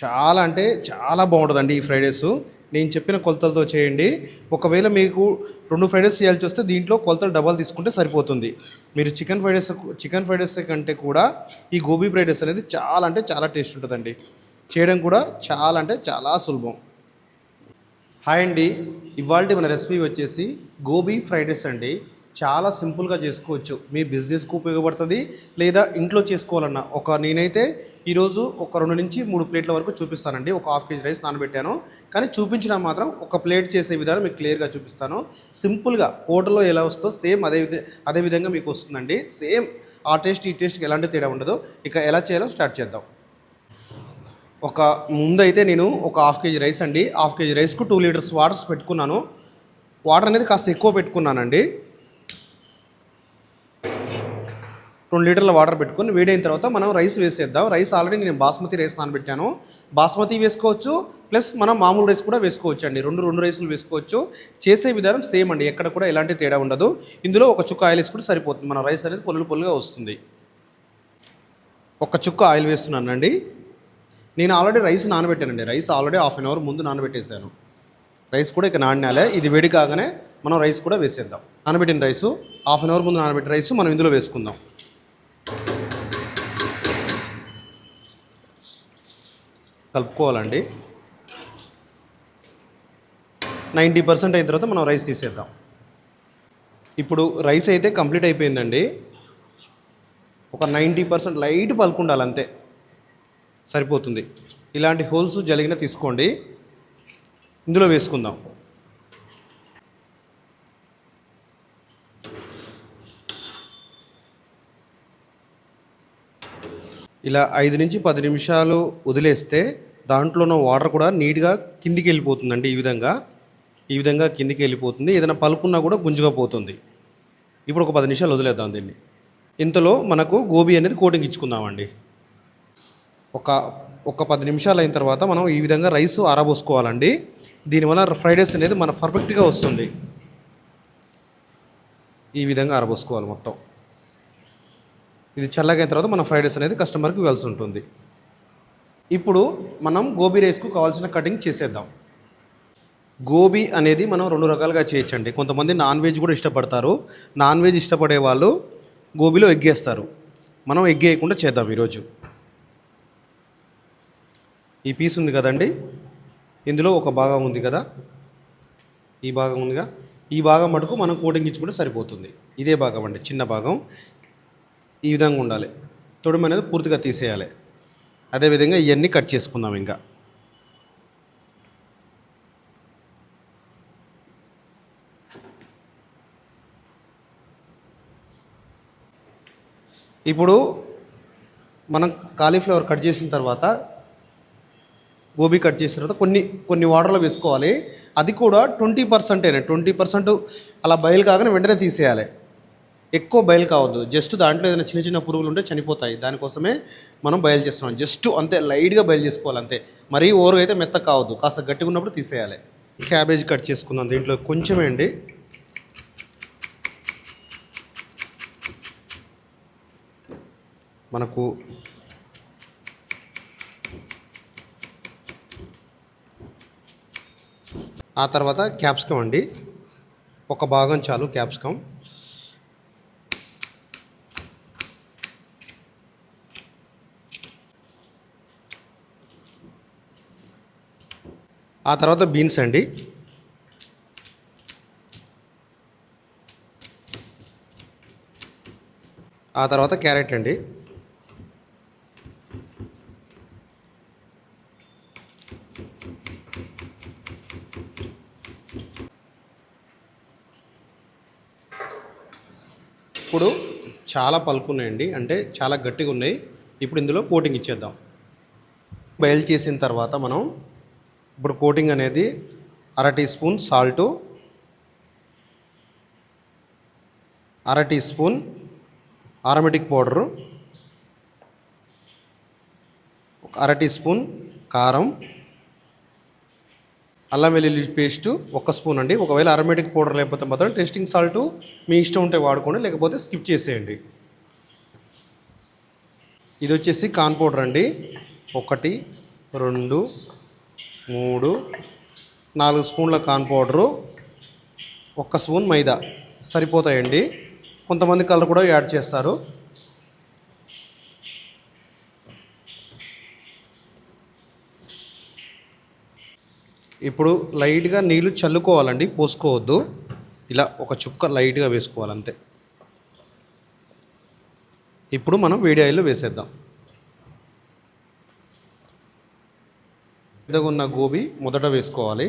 చాలా అంటే చాలా బాగుంటుందండి ఈ ఫ్రైడ్ రైస్. నేను చెప్పిన కొలతలతో చేయండి. ఒకవేళ మీకు 2 ఫ్రైడ్ రైస్ చేయాల్సి వస్తే దీంట్లో కొలతలు డబల్ తీసుకుంటే సరిపోతుంది. మీరు చికెన్ ఫ్రైడ్ రైస్ కంటే కూడా ఈ గోబీ ఫ్రైడ్ రైస్ అనేది చాలా అంటే చాలా టేస్ట్ ఉంటుందండి. చేయడం కూడా చాలా అంటే చాలా సులభం. హాయ్ అండి, ఇవాళ మన రెసిపీ వచ్చేసి గోబీ ఫ్రైడ్ రైస్ అండి. చాలా సింపుల్గా చేసుకోవచ్చు. మీ బిజినెస్కి ఉపయోగపడుతుంది, లేదా ఇంట్లో చేసుకోవాలన్నా. నేనైతే ఈరోజు ఒక 2 నుంచి 3 ప్లేట్ల వరకు చూపిస్తానండి. ఒక ½ కేజీ రైస్ నానబెట్టాను, కానీ చూపించిన మాత్రం ఒక ప్లేట్ చేసే విధానం మీకు క్లియర్గా చూపిస్తాను. సింపుల్గా హోటల్లో ఎలా వస్తుందో సేమ్ అదే విధంగా మీకు వస్తుందండి. సేమ్ ఆ టేస్ట్ ఈ టేస్ట్కి ఎలాంటి తేడా ఉండదు. ఇక ఎలా చేయాలో స్టార్ట్ చేద్దాం. ముందైతే నేను ఒక ½ కేజీ రైస్ అండి, ½ కేజీ రైస్కు 2 లీటర్స్ వాటర్స్ పెట్టుకున్నాను. వాటర్ అనేది కాస్త ఎక్కువ పెట్టుకున్నానండి. 2 లీటర్ల వాటర్ పెట్టుకొని వేడైన తర్వాత మనం రైస్ వేసేద్దాం. రైస్ ఆల్రెడీ నేను బాస్మతి రైస్ నానబెట్టాను. బాస్మతి వేసుకోవచ్చు, ప్లస్ మనం మామూలు రైస్ కూడా వేసుకోవచ్చు అండి. రెండు రైసులు వేసుకోవచ్చు. చేసే విధానం సేమ్ అండి, ఎక్కడ కూడా ఎలాంటి తేడా ఉండదు. ఇందులో ఒక చుక్క ఆయిల్ వేసుకుంటే సరిపోతుంది. మన రైస్ అనేది పొల్లుగా వస్తుంది. ఒక చుక్క ఆయిల్ వేస్తున్నానండి. నేను ఆల్రెడీ రైస్ నానబెట్టానండి. రైస్ ఆల్రెడీ ½ అన్ అవర్ ముందు నానబెట్టేశాను. రైస్ కూడా ఇక నాణ్యాలే. ఇది వేడి కాగానే మనం రైస్ కూడా వేసేద్దాం. నానబెట్టిన రైసు, ½ అన్ అవర్ ముందు నానబెట్టిన రైసు మనం ఇందులో వేసుకుందాం. కలుపుకోవాలండి. 90% అయిన తర్వాత మనం రైస్ తీసేద్దాం. ఇప్పుడు రైస్ అయితే కంప్లీట్ అయిపోయిందండి. ఒక 90% లైట్ పలుకు ఉండాలి, అంతే సరిపోతుంది. ఇలాంటి హోల్స్ జరిగిన తీసుకోండి. ఇందులో వేసుకుందాం. ఇలా 5 నుంచి 10 నిమిషాలు వదిలేస్తే దాంట్లో ఉన్న వాటర్ కూడా నీట్గా కిందికి వెళ్ళిపోతుందండి. ఈ విధంగా కిందికి వెళ్ళిపోతుంది. ఏదైనా పలుకున్నా కూడా గుంజుగా పోతుంది. ఇప్పుడు ఒక 10 నిమిషాలు వదిలేద్దాం దీన్ని. ఇంతలో మనకు గోబీ అనేది కోటింగ్ ఇచ్చుకుందామండి. ఒక 10 నిమిషాలు అయిన తర్వాత మనం ఈ విధంగా రైస్ ఆరబోసుకోవాలండి. దీనివల్ల ఫ్రైడ్ రైస్ అనేది మన పర్ఫెక్ట్గా వస్తుంది. ఈ విధంగా ఆరబోసుకోవాలి మొత్తం. ఇది చల్లగైన తర్వాత మనం ఫ్రైడ్ రైస్ అనేది కస్టమర్కి ఇవ్వాల్సి ఉంటుంది. ఇప్పుడు మనం గోబీ రైస్కు కావాల్సిన కటింగ్ చేసేద్దాం. గోబీ అనేది మనం 2 రకాలుగా చేయొచ్చండి. కొంతమంది నాన్ వెజ్ కూడా ఇష్టపడతారు. నాన్ వెజ్ ఇష్టపడే వాళ్ళు గోబీలో ఎగ్ వేస్తారు. మనం ఎగ్ వేయకుండా చేద్దాం ఈరోజు. ఈ పీస్ ఉంది కదండి, ఇందులో ఒక భాగం ఉంది కదా, ఈ భాగం ఉందిగా, ఈ భాగం మటుకు మనం కోటింగ్ ఇచ్చుకుంటే సరిపోతుంది. ఇదే భాగం అండి, చిన్న భాగం. ఈ విధంగా ఉండాలి. తొడుము అనేది పూర్తిగా తీసేయాలి. అదేవిధంగా ఇవన్నీ కట్ చేసుకుందాం. ఇంకా ఇప్పుడు మనం కాలీఫ్లవర్ కట్ చేసిన తర్వాత, గోబీ కట్ చేసిన తర్వాత కొన్ని వాటర్లో వేసుకోవాలి. అది కూడా 20% అలా బయలు కాగానే వెంటనే తీసేయాలి. ఎక్కువ బయలు కావద్దు. జస్ట్ దాంట్లో ఏదైనా చిన్న పురుగులు ఉంటే చనిపోతాయి. దానికోసమే మనం బయలు చేస్తున్నాం. జస్ట్ అంతే, లైట్గా బయలు చేసుకోవాలి అంతే. మరీ ఓవర్గా అయితే మెత్త కావద్దు. కాస్త గట్టిగా ఉన్నప్పుడు తీసేయాలి. క్యాబేజ్ కట్ చేసుకుందాం. దీంట్లో కొంచెమే అండి. మనకు ఆ తర్వాత క్యాప్సికమ్ అండి, ఒక భాగం చాలు క్యాప్సికమ్. ఆ తర్వాత బీన్స్ అండి. ఆ తర్వాత క్యారెట్ అండి. ఇప్పుడు చాలా పలుకున్నాయండి, అంటే చాలా గట్టిగా ఉన్నాయి. ఇప్పుడు ఇందులో కోటింగ్ ఇచ్చేద్దాం. బయలు చేసిన తర్వాత మనం ఇప్పుడు కోటింగ్ అనేది 1/2 teaspoon salt, 1/2 teaspoon aromatic powder, 1/2 teaspoon కారం, అల్లం వెల్లుల్లి పేస్టు 1 స్పూన్ అండి. ఒకవేళ ఆరోమేటిక్ పౌడర్ లేకపోతే మాత్రం టేస్టింగ్ సాల్ట్ మీ ఇష్టం ఉంటే వాడుకోండి, లేకపోతే స్కిప్ చేసేయండి. ఇది వచ్చేసి కార్న్ పౌడర్ అండి. 1, 2 3 4 స్పూన్ల కార్న్ పౌడరు, 1 స్పూన్ మైదా సరిపోతాయండి. కొంతమంది కలర్ కూడా యాడ్ చేస్తారు. ఇప్పుడు లైట్గా నీళ్ళు చల్లుకోవాలండి, పోసుకోవద్దు. ఇలా ఒక చుక్క లైట్గా వేసుకోవాలి అంతే. ఇప్పుడు మనం వేడి ఆయిల్లో వేసేద్దాం. పెద్దగా ఉన్న గోబీ మొదట వేసుకోవాలి.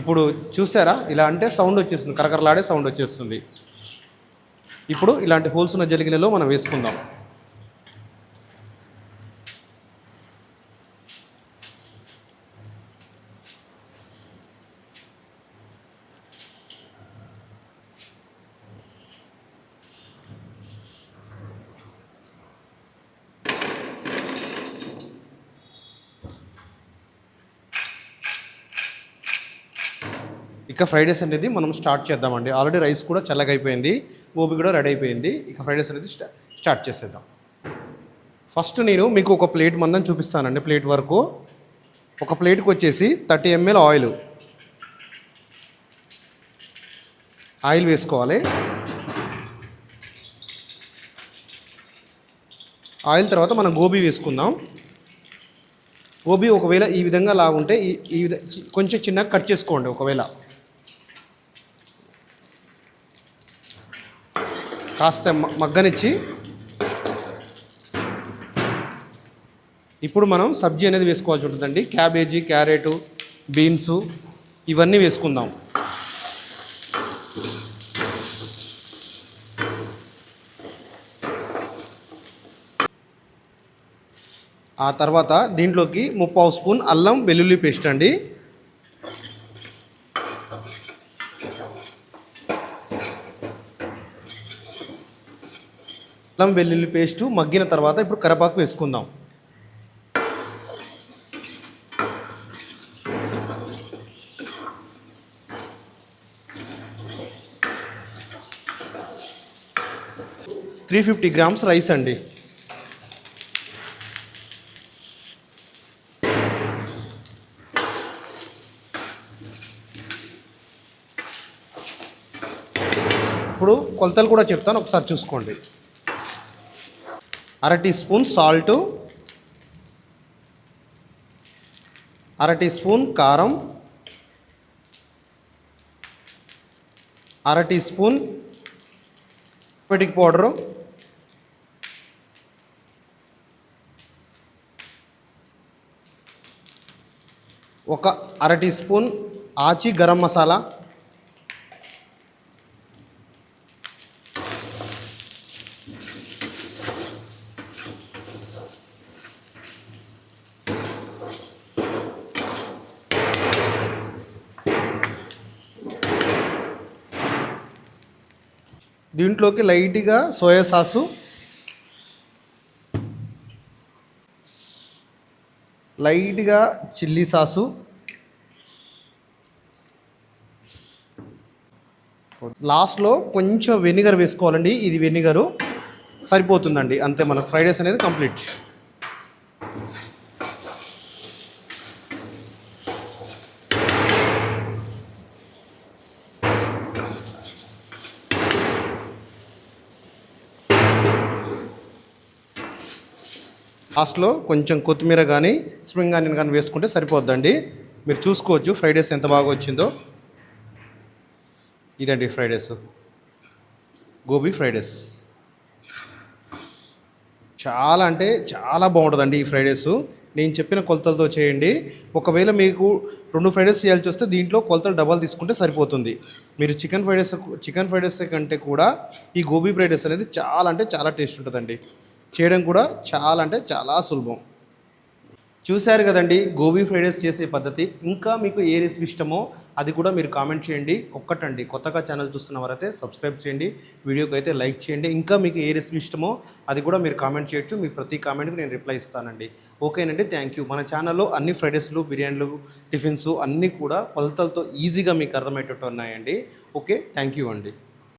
ఇప్పుడు చూసారా, ఇలా అంటే సౌండ్ వచ్చేస్తుంది, కరకరలాడే సౌండ్ వచ్చేస్తుంది. ఇప్పుడు ఇలాంటి హోల్స్ ఉన్న జలిగినలో మనం వేసుకుందాం. ఇక ఫ్రైడ్ రైస్ అనేది మనం స్టార్ట్ చేద్దామండి. ఆల్రెడీ రైస్ కూడా చల్లగా అయిపోయింది, గోబీ కూడా రెడీ అయిపోయింది. ఇక ఫ్రైడ్ రైస్ అనేది స్టార్ట్ చేసేద్దాం. ఫస్ట్ నేను మీకు ఒక ప్లేట్ మందం చూపిస్తానండి. ప్లేట్ వరకు ఒక ప్లేట్కి వచ్చేసి 30 ml ఆయిల్ వేసుకోవాలి. ఆయిల్ తర్వాత మనం గోబీ వేసుకుందాం. గోబీ ఒకవేళ ఈ విధంగా లాగుంటే ఈ కొంచెం చిన్నగా కట్ చేసుకోండి. ఒకవేళ కాస్త మగ్గనిచ్చి ఇప్పుడు మనం సబ్జీ అనేది వేసుకోవాల్సి ఉంటుందండి. క్యాబేజీ, క్యారెటు, బీన్సు ఇవన్నీ వేసుకుందాం. ఆ తర్వాత దీంట్లోకి 3/4 స్పూన్ అల్లం వెల్లుల్లి పేస్ట్ అండి. అల్లం వెల్లుల్లి పేస్టు మగ్గిన తర్వాత ఇప్పుడు కరివేపాకు వేసుకుందాం. త్రీ 350 గ్రామ్స్ రైస్ అండి. ఇప్పుడు కొలతలు కూడా చెప్తాను, ఒకసారి చూసుకోండి. 1/2 teaspoon salt, 1/2 teaspoon కారం, 1/2 teaspoon turmeric powder, 1/2 teaspoon Aachi garam masala, దీంట్లోకి లైట్గా సోయా సాసు, లైట్గా చిల్లీ సాసు, లాస్ట్లో కొంచెం వెనిగర్ వేసుకోవాలండి. ఇది వెనిగరు సరిపోతుందండి, అంతే. మన ఫ్రైడ్ రైస్ అనేది కంప్లీట్. లాస్ట్లో కొంచెం కొత్తిమీర కానీ స్ప్రింగ్ ఆనియన్ కానీ వేసుకుంటే సరిపోద్దండి. మీరు చూసుకోవచ్చు ఫ్రైడ్ రైస్ ఎంత బాగా వచ్చిందో. ఇదండి fried rice, gobi fried rice. చాలా అంటే చాలా బాగుంటుందండి ఈ ఫ్రైడ్ రైస్. నేను చెప్పిన కొలతలతో చేయండి. ఒకవేళ మీకు 2 ఫ్రైడ్ రైస్ చేయాల్సి వస్తే దీంట్లో కొలతలు డబల్ తీసుకుంటే సరిపోతుంది. మీరు చికెన్ ఫ్రైడ్ రైస్ కంటే కూడా ఈ గోబీ ఫ్రైడ్ రైస్ అనేది చాలా అంటే చాలా టేస్ట్ ఉంటుందండి. చేయడం కూడా చాలా అంటే చాలా సులభం. చూశారు కదండి గోబీ ఫ్రైడ్ రైస్ చేసే పద్ధతి. ఇంకా మీకు ఏ రెసిపీ ఇష్టమో అది కూడా మీరు కామెంట్ చేయండి. ఒక్కటండి, కొత్తగా ఛానల్ చూస్తున్న వారైతే సబ్స్క్రైబ్ చేయండి, వీడియోకి అయితే లైక్ చేయండి. ఇంకా మీకు ఏ రెసిపీ ఇష్టమో అది కూడా మీరు కామెంట్ చేయొచ్చు. మీ ప్రతి కామెంట్కి నేను రిప్లై ఇస్తానండి. ఓకేనండి, థ్యాంక్ యూ. మన ఛానల్లో అన్ని ఫ్రైడ్ రైస్లు, బిర్యానీలు, టిఫిన్స్ అన్నీ కూడా కొలతలతో ఈజీగా మీకు అర్థమయ్యేటట్టు ఉన్నాయండి. ఓకే, థ్యాంక్ యూ అండి.